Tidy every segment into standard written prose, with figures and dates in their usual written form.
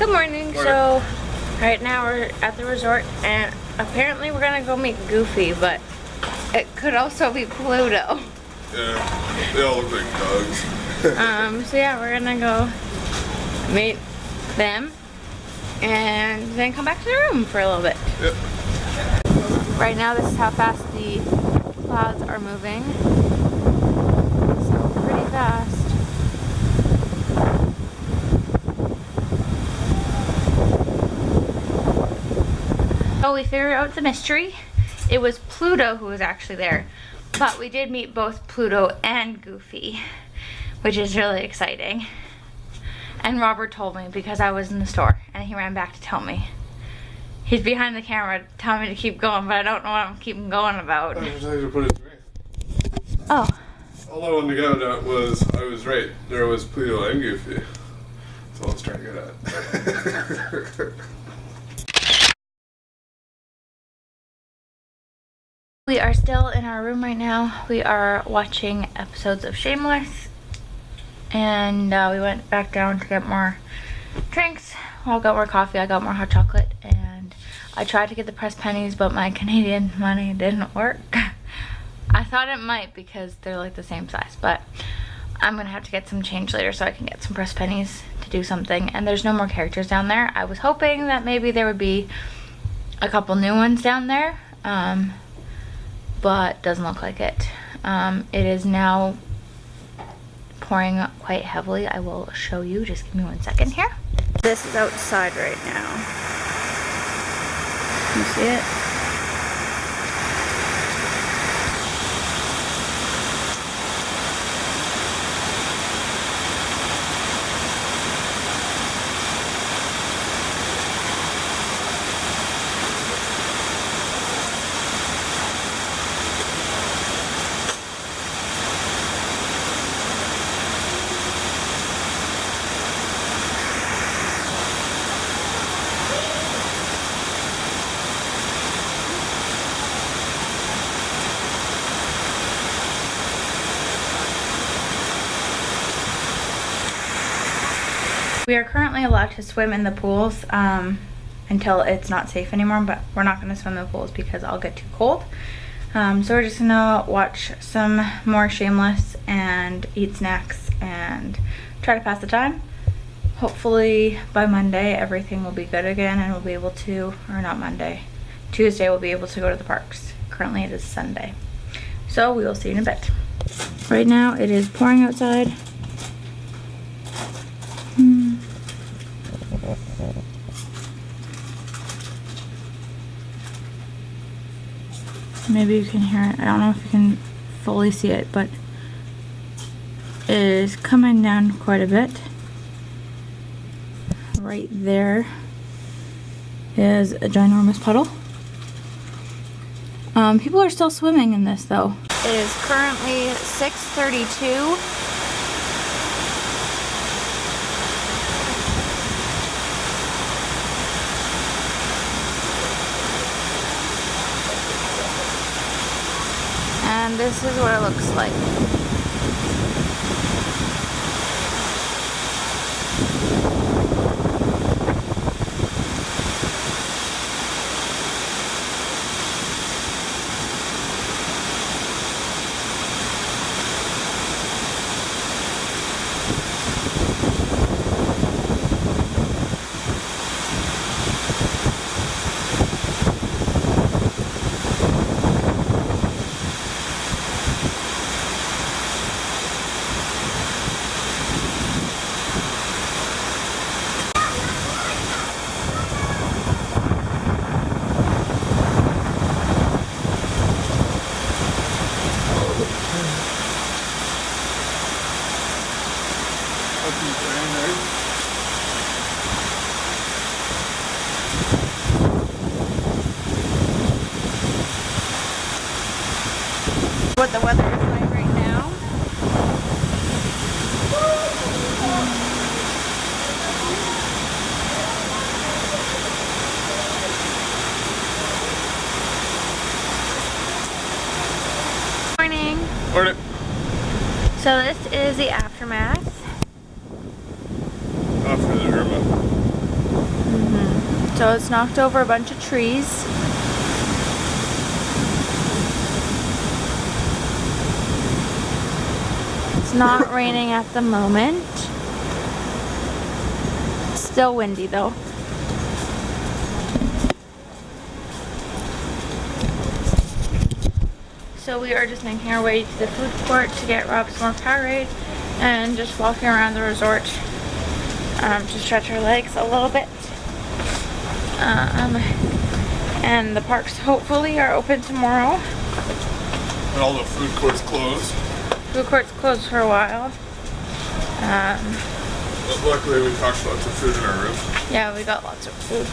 Good morning. So right now we're at the resort and apparently we're gonna go meet Goofy, but it could also be Pluto. Yeah, they all look like dogs. So yeah, we're gonna go meet them and then come back to the room for a little bit. Yep. Right now this is how fast the clouds are moving. So pretty fast. So we figured out the mystery. It was Pluto who was actually there. But we did meet both Pluto and Goofy, which is really exciting. And Robert told me because I was in the store and he ran back to tell me. He's behind the camera telling me to keep going, but I don't know what I'm keeping going about. I was trying to put it to me. Oh. All I wanted to get at was I was right. There was Pluto and Goofy. That's all I was trying to get at. We are still in our room right now. We are watching episodes of Shameless. And we went back down to get more drinks. Well, I got more coffee, I got more hot chocolate. And I tried to get the pressed pennies, but my Canadian money didn't work. I thought it might because they're like the same size. But I'm going to have to get some change later so I can get some pressed pennies to do something. And there's no more characters down there. I was hoping that maybe there would be a couple new ones down there. But doesn't look like it. It is now pouring quite heavily. I will show you. Just give me 1 second here. This is outside right now. You see it? We are currently allowed to swim in the pools until it's not safe anymore, but we're not going to swim in the pools because I'll get too cold. So we're just going to watch some more Shameless and eat snacks and try to pass the time. Hopefully by Monday everything will be good again and we'll be able to, or not Monday, Tuesday we'll be able to go to the parks. Currently it is Sunday. So we will see you in a bit. Right now it is pouring outside. Maybe you can hear it. I don't know if you can fully see it, but it is coming down quite a bit. Right there is a ginormous puddle. People are still swimming in this though. It is currently 6:32. And this is what it looks like. What the weather is like right now. Morning. Morning. So this is the aftermath. After the Irma. So it's knocked over a bunch of trees. It's not raining at the moment. It's still windy though. So we are just making our way to the food court to get Rob some more Powerade and just walking around the resort to stretch our legs a little bit. And the parks hopefully are open tomorrow. And all the food courts closed. Food court's closed for a while. But luckily we packed lots of food in our room. Yeah, we got lots of food.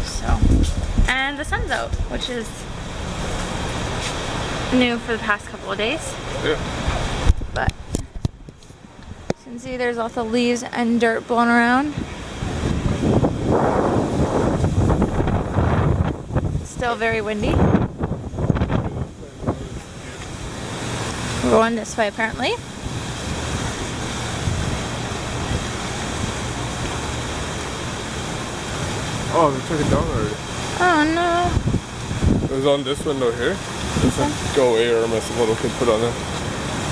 So, and the sun's out, which is new for the past couple of days. Yeah. But you can see there's lots of leaves and dirt blown around. Still very windy. We're going this way apparently. Oh, they took it down already. Oh no. It was on this window here. It said, "Go away, Irma," some little kid put on it.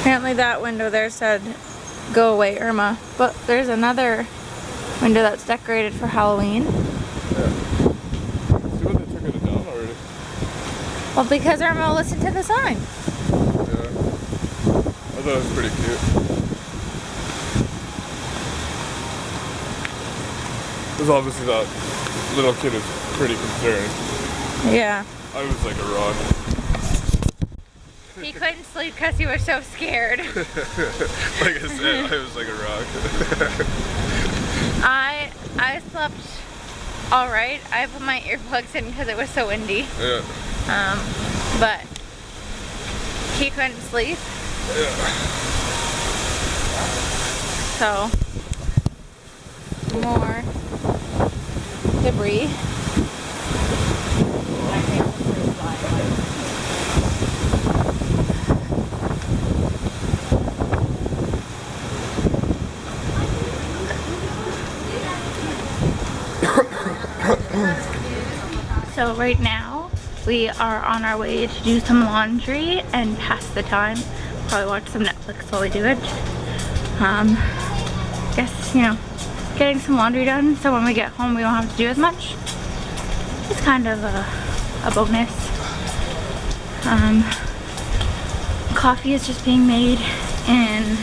Apparently that window there said, "Go away, Irma." But there's another window that's decorated for Halloween. Yeah. See what they took it down already. Well, because Irma listened to the sign. Yeah. I thought it was pretty cute. Because obviously that little kid is pretty concerned. Yeah. I was like a rock. He couldn't sleep because he was so scared. Like I said, I was like a rock. I slept all right. I put my earplugs in because it was so windy. Yeah. But he couldn't sleep. Yeah. So more debris. So right now we are on our way to do some laundry and pass the time. Probably watch some Netflix while we do it. Guess, you know, getting some laundry done so when we get home we don't have to do as much. It's kind of a bonus. Coffee is just being made in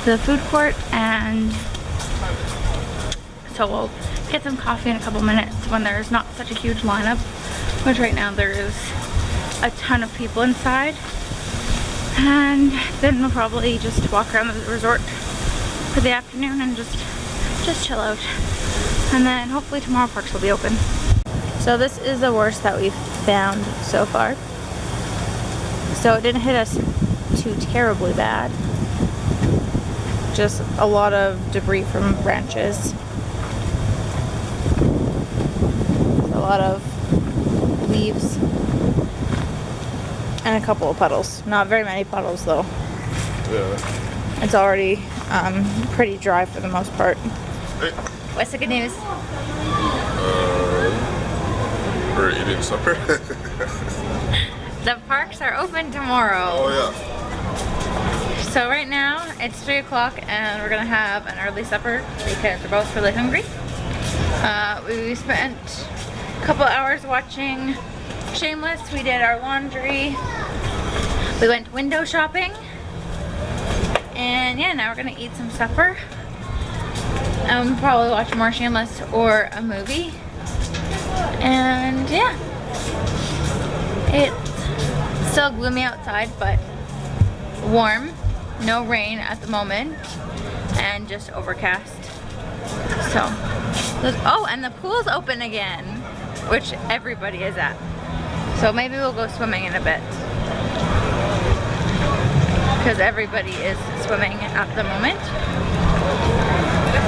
the food court, and so we'll get some coffee in a couple minutes when there's not such a huge lineup, which right now there is a ton of people inside. And then we'll probably just walk around the resort for the afternoon and just chill out. And then hopefully tomorrow parks will be open. So this is the worst that we've found so far. So it didn't hit us too terribly bad. Just a lot of debris from branches. A lot of leaves. And a couple of puddles. Not very many puddles though. Yeah. It's already pretty dry for the most part. Hey. What's the good news? We're eating supper. The parks are open tomorrow. Oh yeah. So right now it's 3 o'clock and we're gonna have an early supper because we're both really hungry. We spent a couple hours watching Shameless. We did our laundry. We went window shopping. And yeah, now we're gonna eat some supper. And we'll probably watch more Shameless or a movie. And yeah, it's still gloomy outside, but warm. No rain at the moment, and just overcast. So, oh, and the pool's open again, which everybody is at. So maybe we'll go swimming in a bit, because everybody is swimming at the moment.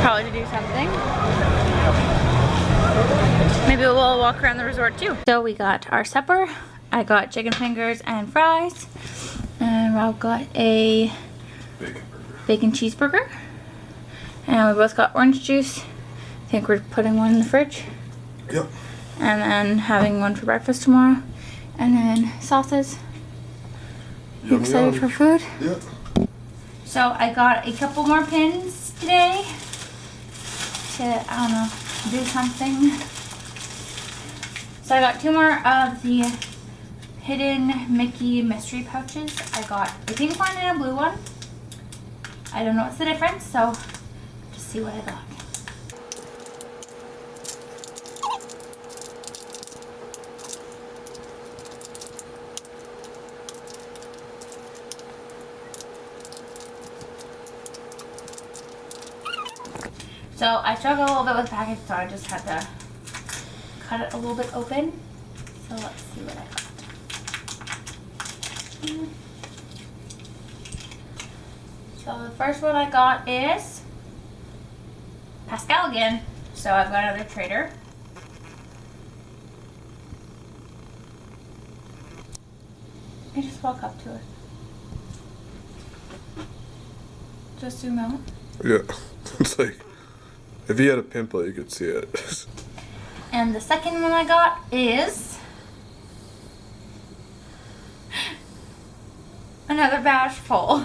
Probably to do something. Maybe we'll walk around the resort too. So we got our supper. I got chicken fingers and fries, and Rob got a bacon cheeseburger. And we both got orange juice. I think we're putting one in the fridge. Yep. And then having one for breakfast tomorrow. And then sauces. You Yum, excited yum. for food? Yep. So I got a couple more pins today to, I don't know, do something. So I got 2 more of the hidden Mickey mystery pouches. I got a pink one and a blue one. I don't know what's the difference, so just see what I got. So I struggled a little bit with the package, so I just had to cut it a little bit open. So let's see what I got. So the first one I got is Pascal again. So I've got another trader. I just walk up to it. Just zoom out. Yeah. It's like, if you had a pimple, you could see it. And the second one I got is another batch full.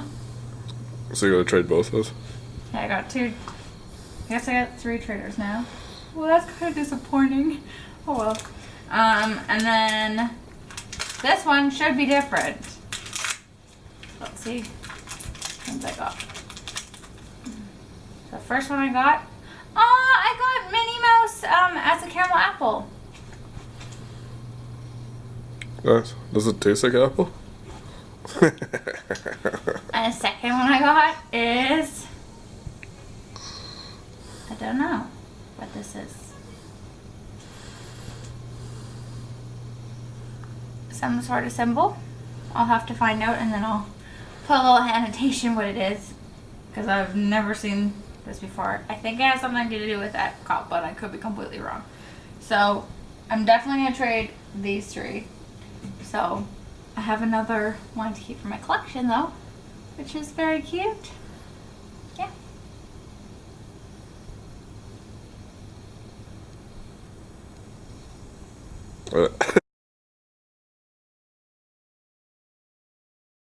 So you're gonna trade both those? Yeah, I got 2. I guess I got 3 traders now. Well, that's kind of disappointing. Oh well. And then this one should be different. Let's see what I got. The first one I got. I got Minnie Mouse as a caramel apple. Nice. Does it taste like apple? And the second one I got is, I don't know what this is. Some sort of symbol. I'll have to find out and then I'll put a little annotation what it is, because I've never seen this before. I think it has something to do with that cup, but I could be completely wrong. So I'm definitely gonna trade these 3. So I have another one to keep for my collection though, which is very cute.